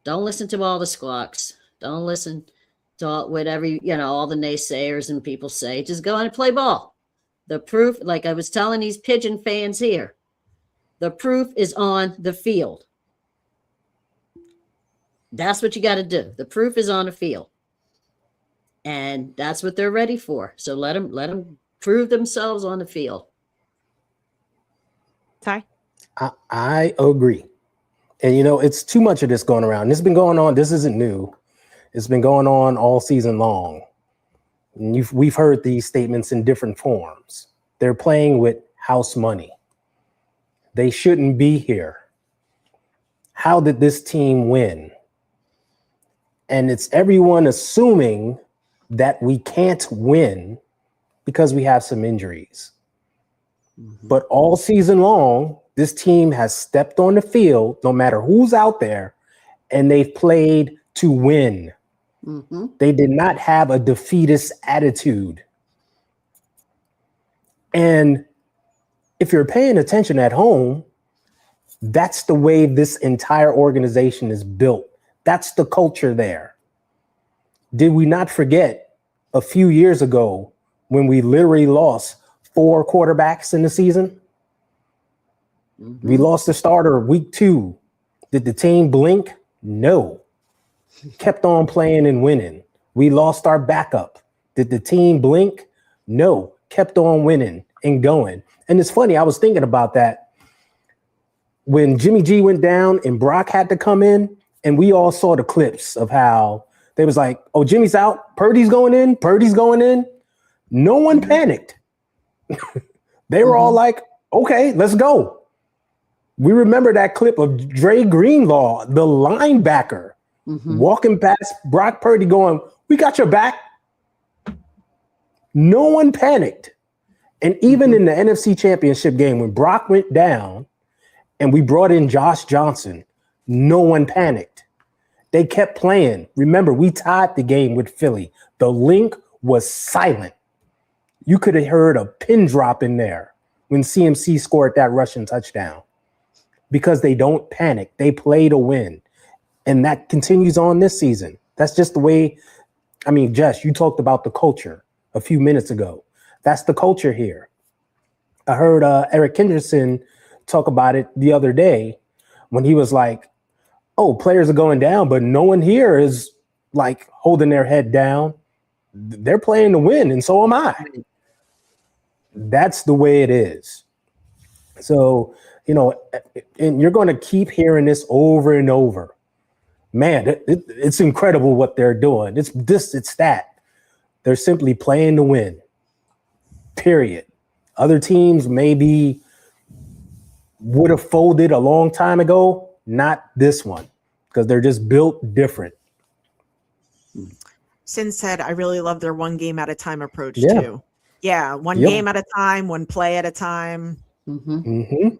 Don't listen to all the squawks. Don't listen to whatever, all the naysayers and people say. Just go in and play ball. The proof, like I was telling these Pigeon fans here, the proof is on the field. That's what you got to do. The proof is on the field. And that's what they're ready for. So let them prove themselves on the field. Ty? I agree. And, it's too much of this going around. This has been going on. This isn't new. It's been going on all season long. And we've heard these statements in different forms. They're playing with house money. They shouldn't be here. How did this team win? And it's everyone assuming that we can't win because we have some injuries. Mm-hmm. But all season long, this team has stepped on the field, no matter who's out there, and they've played to win. Mm-hmm. They did not have a defeatist attitude. And if you're paying attention at home, that's the way this entire organization is built. That's the culture there. Did we not forget a few years ago when we literally lost 4 quarterbacks in the season? Mm-hmm. We lost the starter week 2. Did the team blink? No. Kept on playing and winning. We lost our backup. Did the team blink? No. Kept on winning and going. And it's funny, I was thinking about that when Jimmy G went down and Brock had to come in, and we all saw the clips of how they was like, oh, Jimmy's out, Purdy's going in. No one panicked. They were all like, okay, let's go. We remember that clip of Dre Greenlaw, the linebacker, walking past Brock Purdy going, "We got your back." No one panicked. And even in the NFC Championship game, when Brock went down and we brought in Josh Johnson, no one panicked. They kept playing. Remember, we tied the game with Philly. The link was silent. You could have heard a pin drop in there when CMC scored that rushing touchdown because they don't panic. They play to win. And that continues on this season. That's just the way. I mean, Jess, you talked about the culture a few minutes ago. That's the culture here. I heard Eric Kendrickson talk about it the other day when he was like, "Oh, players are going down, but no one here is like holding their head down. They're playing to win, and so am I." That's the way it is. So, and you're going to keep hearing this over and over. Man, it's incredible what they're doing. It's this, it's that. They're simply playing to win. Period. Other teams maybe would have folded a long time ago. Not this one, because they're just built different. Sin said, I really love their one game at a time approach too. Yeah, one Yep. game at a time, one play at a time. It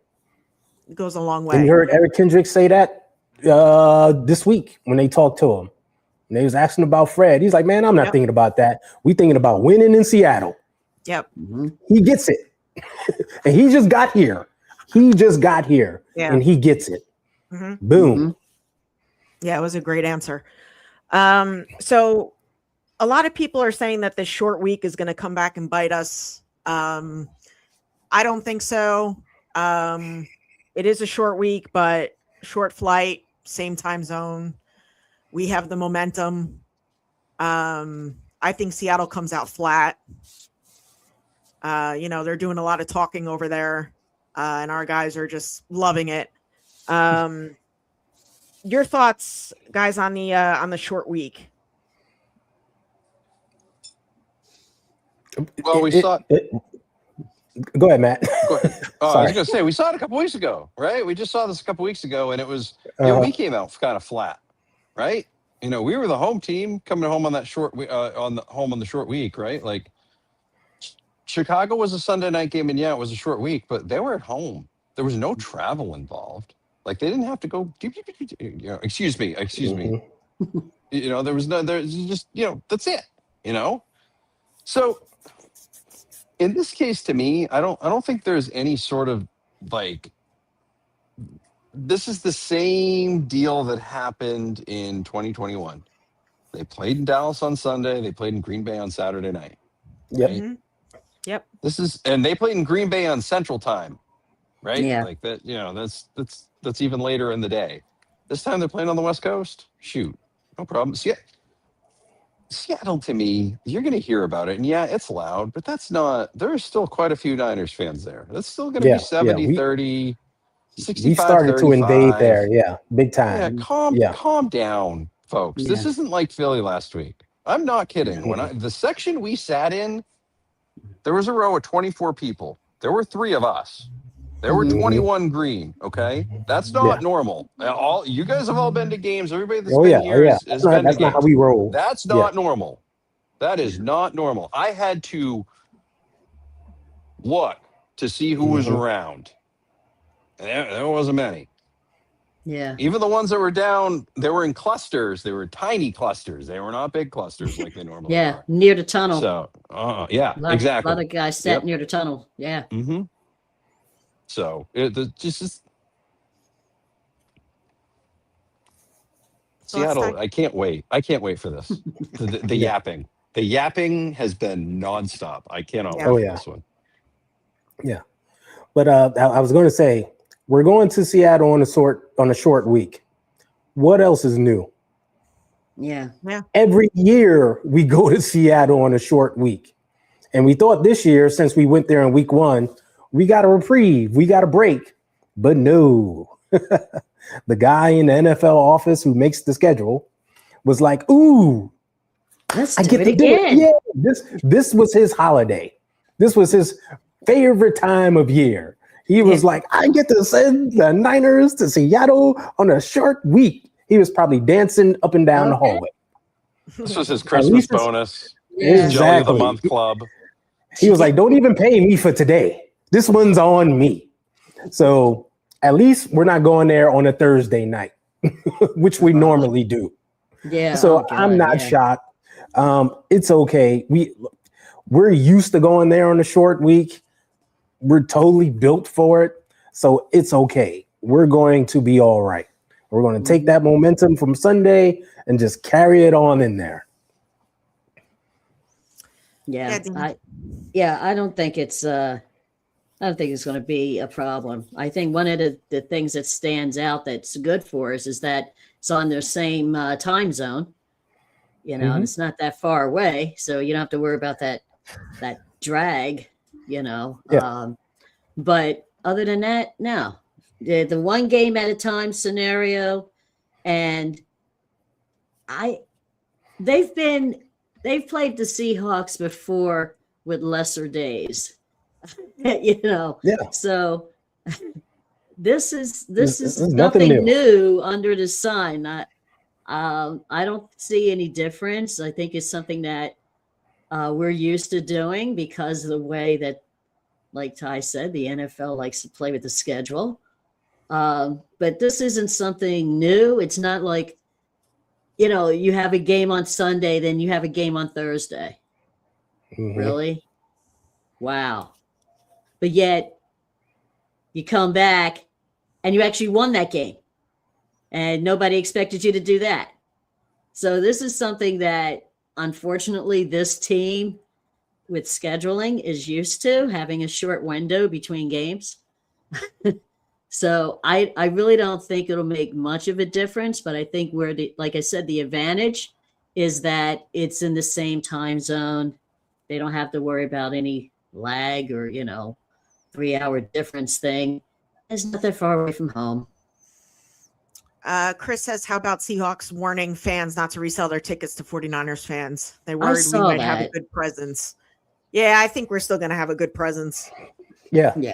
goes a long way. And you heard Eric Kendricks say that this week when they talked to him. And they was asking about Fred. He's like, "Man, I'm not thinking about that. We thinking about winning in Seattle." Yep. He gets it. And he just got here. And he gets it. Boom. Yeah, it was a great answer. So a lot of people are saying that this short week is going to come back and bite us. I don't think so. It is a short week, but short flight, same time zone. We have the momentum. I think Seattle comes out flat. They're doing a lot of talking over there, and our guys are just loving it. Your thoughts, guys, on the short week? Well, we saw. Go ahead, Matt. Go ahead. I was going to say we saw it a couple weeks ago, right? We just saw this a couple weeks ago, and it was we came out kind of flat, right? We were the home team coming home on that short on the short week, right? Like Chicago was a Sunday night game, and it was a short week, but they were at home. There was no travel involved. Like they didn't have to go. Excuse me. There was no. There's just that's it. So in this case, to me, I don't think there's any sort of like. This is the same deal that happened in 2021. They played in Dallas on Sunday. They played in Green Bay on Saturday night. Yep. Mm-hmm. Yep. And they played in Green Bay on Central Time, right? Yeah. Like that. That's even later in the day. This time they're playing on the West Coast. Shoot, no problem. Seattle, to me, you're going to hear about it. And it's loud, but that's not, there are still quite a few Niners fans there. That's still going to be 70-30, 65-35. We started to invade there. Yeah. Big time. Calm down, folks. Yeah. This isn't like Philly last week. I'm not kidding. When the section we sat in, there was a row of 24 people. There were 3 of us. There were 21 green. Okay, that's not normal. You guys have all been to games. Everybody that's been here has been to games. That's not how we roll. That's not normal. That is not normal. I had to look to see who was around. And there wasn't many. Yeah. Even the ones that were down, they were in clusters. They were tiny clusters. They were not big clusters like they normally are. Near the tunnel. So, exactly. A lot of guys sat near the tunnel. Yeah. Mm-hmm. So Seattle, I can't wait. I can't wait for this. The yapping. The yapping has been nonstop. I cannot wait for this one. Yeah. But I was going to say, we're going to Seattle on a short week. What else is new? Yeah. Every year we go to Seattle on a short week. And we thought this year, since we went there in week 1, we got a reprieve, we got a break. But no. The guy in the NFL office who makes the schedule was like, "Ooh, let's I get to do it." Yeah, this was his holiday. This was his favorite time of year. He was like, I get to send the Niners to Seattle on a short week. He was probably dancing up and down the Okay. hallway. This was his At Christmas least it's- bonus. Yeah. Jelly of the Exactly. month club. He was like, don't even pay me for today. This one's on me. So at least we're not going there on a Thursday night, which we normally do. Yeah. So oh, I'm God, not yeah. shocked. It's okay. We're used to going there on a short week. We're totally built for it. So it's okay. We're going to be all right. We're going to take that momentum from Sunday and just carry it on in there. Yeah, Dean. I don't think it's going to be a problem. I think one of the things that stands out that's good for us is that it's on their same time zone, and it's not that far away, so you don't have to worry about that drag, Yeah. But other than that, no. The one game at a time scenario, and they've played the Seahawks before with lesser days. Yeah. So this is This is nothing nothing new under the sun. I don't see any difference. I think it's something that we're used to doing because of the way that, like Ty said, the NFL likes to play with the schedule. But this isn't something new. It's not like, you have a game on Sunday, then you have a game on Thursday. Mhm. Really? Wow. But yet you come back and you actually won that game. And nobody expected you to do that. So this is something that, unfortunately, this team with scheduling is used to, having a short window between games. So I really don't think it'll make much of a difference, but I think like I said, the advantage is that it's in the same time zone. They don't have to worry about any lag or, 3-hour difference thing. It's not that far away from home. Chris says, how about Seahawks warning fans not to resell their tickets to 49ers fans? They I worried we saw might have a that. good presence. Yeah, I think we're still going to have a good presence. Yeah. Yeah.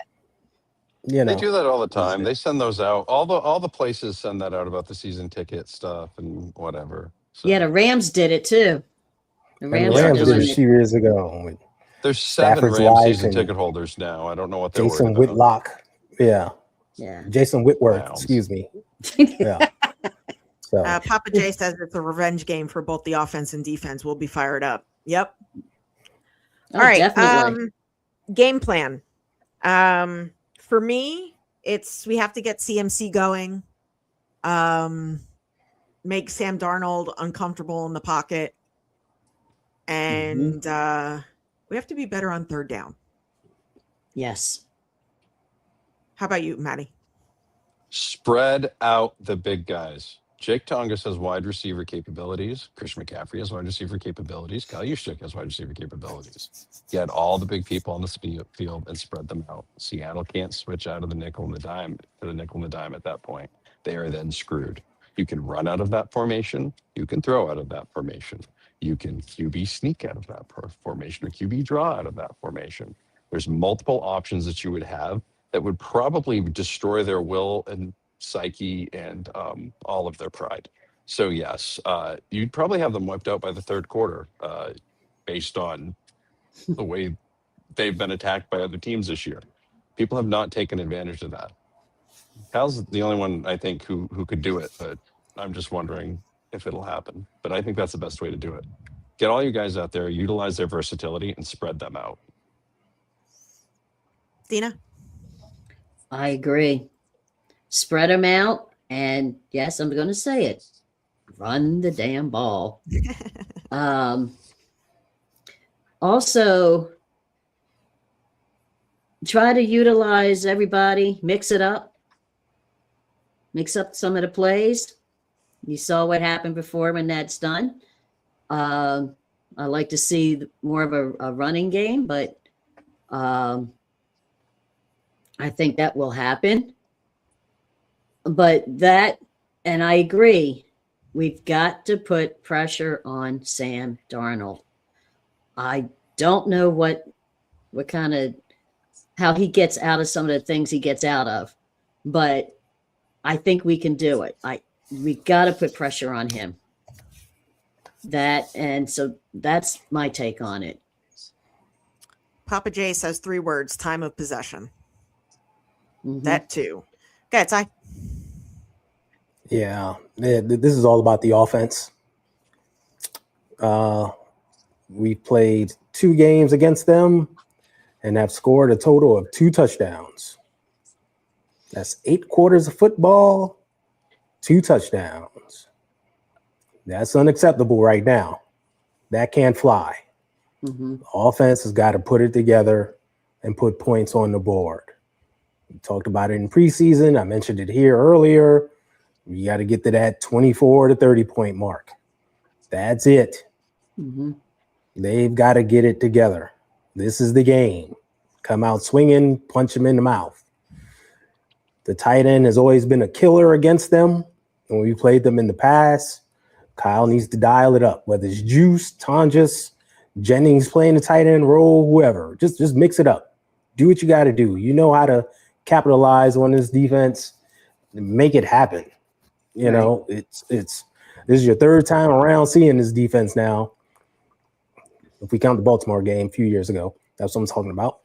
They do that all the time. They send those out. All the places send that out about the season ticket stuff and whatever. So Yeah, the Rams did it too. The And Rams the are Rams did doing it a it. few years ago with there's 7 Stafford's Rams wife season and ticket holders now. I don't know what they're Jason worried about. Whitlock. Yeah. Yeah. Jason Whitworth, Browns. excuse me. Yeah. So Papa J says it's a revenge game for both the offense and defense. We'll be fired up. Yep. Oh, All right. definitely. Game plan. For me, we have to get CMC going. Make Sam Darnold uncomfortable in the pocket. And we have to be better on third down. Yes. How about you, Maddie? Spread out the big guys. Jake Tongas has wide receiver capabilities. Christian McCaffrey has wide receiver capabilities. Kyle Juszczyk has wide receiver capabilities. Get all the big people on the field and spread them out. Seattle can't switch out of the nickel and the dime to the nickel and the dime at that point. They are then screwed. You can run out of that formation. You can throw out of that formation. You can QB sneak out of that formation or QB draw out of that formation. There's multiple options that you would have that would probably destroy their will and psyche and all of their pride. So yes, you'd probably have them wiped out by the third quarter based on the way they've been attacked by other teams this year. People have not taken advantage of that. Cal's the only one I think who could do it, but I'm just wondering if it'll happen. But I think that's the best way to do it. Get all you guys out there, utilize their versatility, and spread them out. Dina? I agree. Spread them out. And yes, I'm going to say it. Run the damn ball. Also, try to utilize everybody. Mix it up. Mix up some of the plays. You saw what happened before when that's done. I like to see more of a running game, but I think that will happen. But and I agree, we've got to put pressure on Sam Darnold. I don't know what kind of how he gets out of some of the things he gets out of, but I think we can do it. We got to put pressure on him. So that's my take on it. Papa J says 3 words: time of possession. Mhm. That too. Okay, Ty. Yeah, this is all about the offense. We played 2 games against them and have scored a total of 2 touchdowns. That's 8 quarters of football, 2 touchdowns. That's unacceptable right now. That can't fly. Mhm. The offense has got to put it together and put points on the board. We talked about it in preseason. I mentioned it here earlier. You got to get to that 24 to 30 point mark. That's it. Mhm. They've got to get it together. This is the game. Come out swinging, punch them in the mouth. The tight end has always been a killer against them. When we played them in the past, Kyle needs to dial it up, whether it's Juice, Tonjes, Jennings playing the tight end role, whoever. Just mix it up. Do what you got to do. You know how to capitalize on this defense. Make it happen. You know, this is your 3rd time around seeing this defense now. If we count the Baltimore game a few years ago, that's what I'm talking about.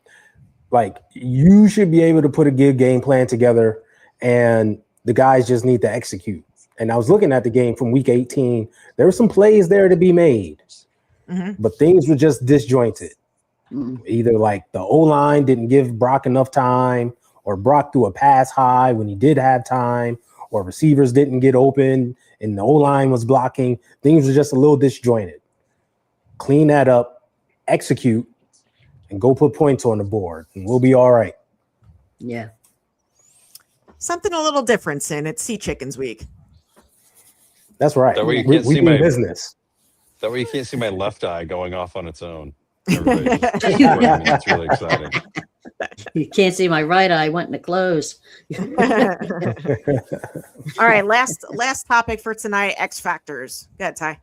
Like, you should be able to put a good game plan together, and the guys just need to execute. And I was looking at the game from week 18. There were some plays there to be made, but things were just disjointed. Either like the O-line didn't give Brock enough time, or Brock threw a pass high when he did have time, or receivers didn't get open and the O-line was blocking. Things were just a little disjointed. Clean that up, execute, and go put points on the board, and we'll be all right. Yeah. Something a little different, Sin. It's Sea Chickens Week. That's right. That way you We can't see mean my business. That way you can't see my left eye going off on its own. It's really exciting. You can't see my right eye wanting to close. All right, last topic for tonight: X factors. Go ahead, Ty.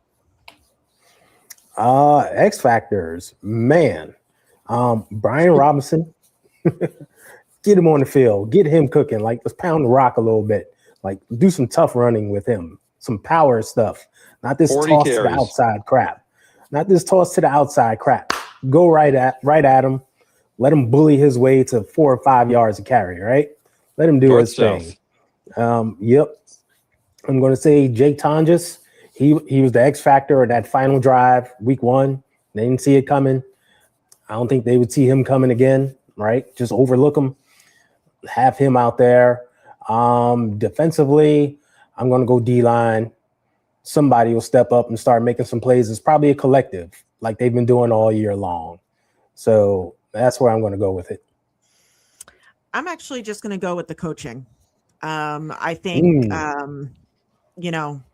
X factors, man. Brian Robinson, get him on the field, get him cooking. Like, let's pound the rock a little bit. Like, do some tough running with him, some power stuff. Not this toss carries. to the outside crap. Not this toss to the outside crap. Go right at him. Let him bully his way to 4 or 5 yards of carry. Right? Let him do North his thing. south. Yep. I'm going to say Jake Tonjes. He was the X factor of that final drive, week 1. They didn't see it coming. I don't think they would see him coming again, right? Just overlook him, have him out there. Defensively, I'm going to go D-line. Somebody will step up and start making some plays. It's probably a collective, like they've been doing all year long. So that's where I'm going to go with it. I'm actually just going to go with the coaching. I think,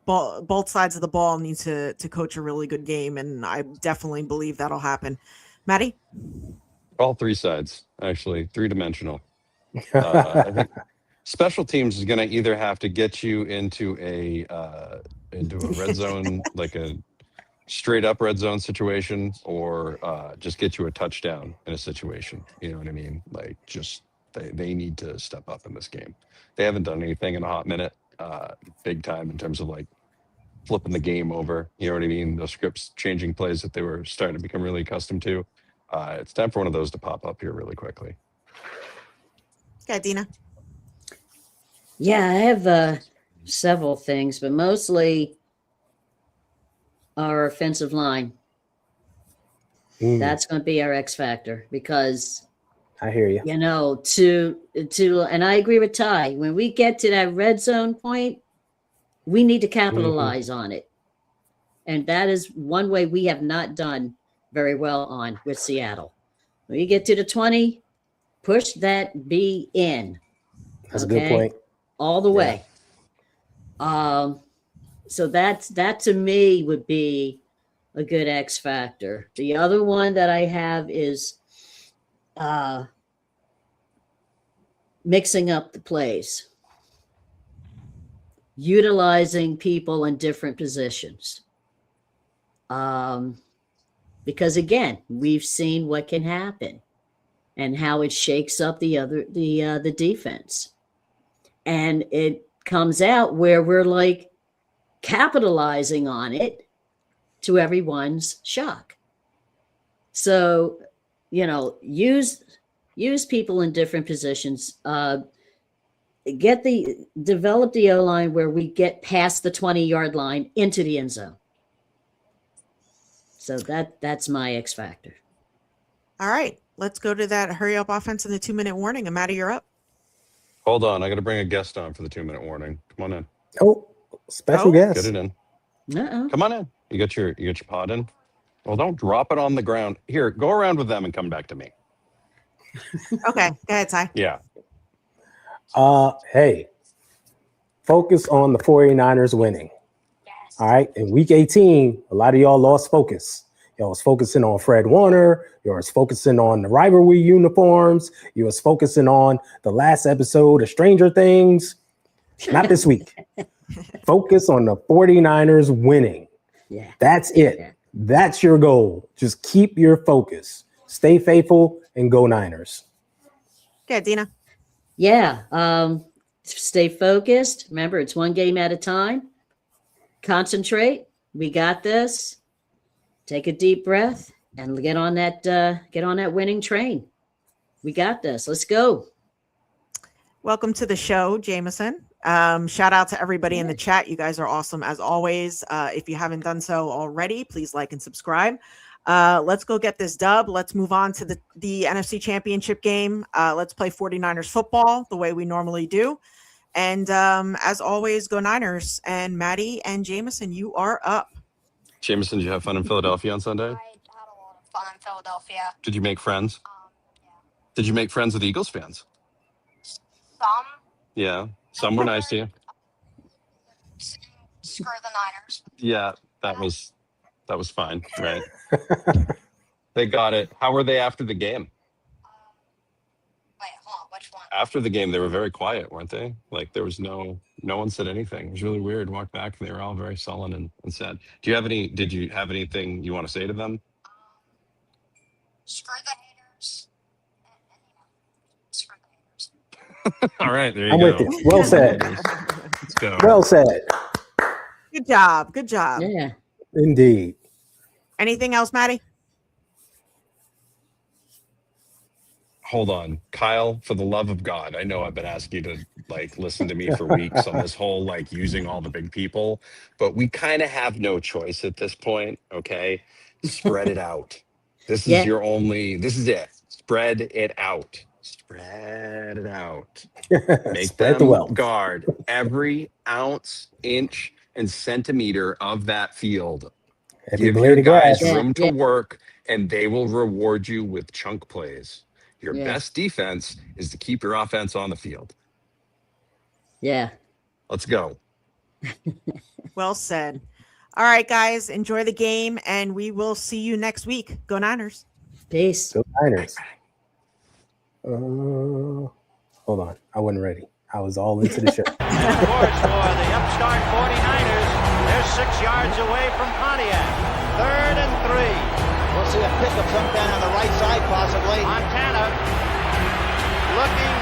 both sides of the ball need to coach a really good game, and I definitely believe that'll happen. Maddie? All 3 sides, actually, 3-dimensional. I think special teams is going to either have to get you into a red zone, like a straight up red zone situation, or just get you a touchdown in a situation. You know what I mean? Like, just they need to step up in this game. They haven't done anything in a hot minute, big time in terms of like flipping the game over. You know what I mean? Those scripts changing plays that they were starting to become really accustomed to. It's time for one of those to pop up here really quickly. Okay, Dina. Yeah, I have several things, but mostly our offensive line. That's going to be our X factor, because I hear you. you know, and I agree with Ty. When we get to that red zone point, we need to capitalize on it. And that is one way we have not done very well on with Seattle. When you get to the 20, push that B in. That's a good point. All the way. So that to me would be a good X factor. The other one that I have is mixing up the plays, utilizing people in different positions. Because again, we've seen what can happen. and how it shakes up the defense. And it comes out where we're like capitalizing on it to everyone's shock. So, use people in different positions. Develop the O-line where we get past the 20-yard line into the end zone. So that's my X factor. All right, let's go to that hurry up offense in the 2-minute warning. And Maddie, you're up. Hold on, I got to bring a guest on for the 2-minute warning. Come on in. Oh, special Oh. guest. Get it in. Uh-oh. Come on in. You got your pod in. Well, don't drop it on the ground. Here, go around with them and come back to me. Okay, go ahead, Ty. Yeah. Hey, focus on the 49ers winning. All right. In week 18, a lot of y'all lost focus. Y'all was focusing on Fred Warner. You was focusing on the rivalry uniforms. You was focusing on the last episode of Stranger Things. Not this week. Focus on the 49ers winning. Yeah. That's it. Yeah. That's your goal. Just keep your focus. Stay faithful and go Niners. Go ahead, Dina. Yeah. Stay focused. Remember, it's one game at a time. Concentrate. We got this. Take a deep breath and get on that winning train. We got this. Let's go. Welcome to the show, Jameson. Shout out to everybody in the chat. You guys are awesome as always. If you haven't done so already, please like and subscribe. Let's go get this dub. Let's move on to the NFC Championship game. Let's play 49ers football the way we normally do. And as always, go Niners. And Maddie and Jameson, you are up. Jameson, did you have fun in Philadelphia on Sunday? I had a lot of fun in Philadelphia. Did you make friends? Yeah. Did you make friends with Eagles fans? Some Yeah. Some were nice to you. screw the Niners. Yeah, that was fine, right? They got it. How were they after the game? Wait, hold on. Which one? After the game, they were very quiet, weren't they? Like there was no one said anything. It was really weird. Walked back and they were all very sullen and sad. Did you have anything you want to say to them? Screw the haters. And screw the haters. All right, there you I'm go. with you. Well said. Let's go. Well said. Good job. Good job. Yeah. Indeed. Anything else, Maddie? Hold on, Kyle, for the love of God. I know I've been asking you to listen to me for weeks on this whole using all the big people, but we kind of have no choice at this point. Okay. Spread it out. This is this is it. Spread it out. Spread it out. Make Spread the them wealth. guard every ounce, inch, and centimeter of that field. Every Give blade your of guys grass. room to Yeah. work, and they will reward you with chunk plays. Your Yeah. best defense is to keep your offense on the field. Yeah. Let's go. Well said. All right, guys, enjoy the game, and we will see you next week. Go Niners. Peace. Go Niners. Hold on. I wasn't ready. I was all into the show. Of course, for the upstart 49ers, they're 6 yards away from Pontiac. 3rd and 3. We'll see a pickup sometime on the right side, possibly. Montana looking,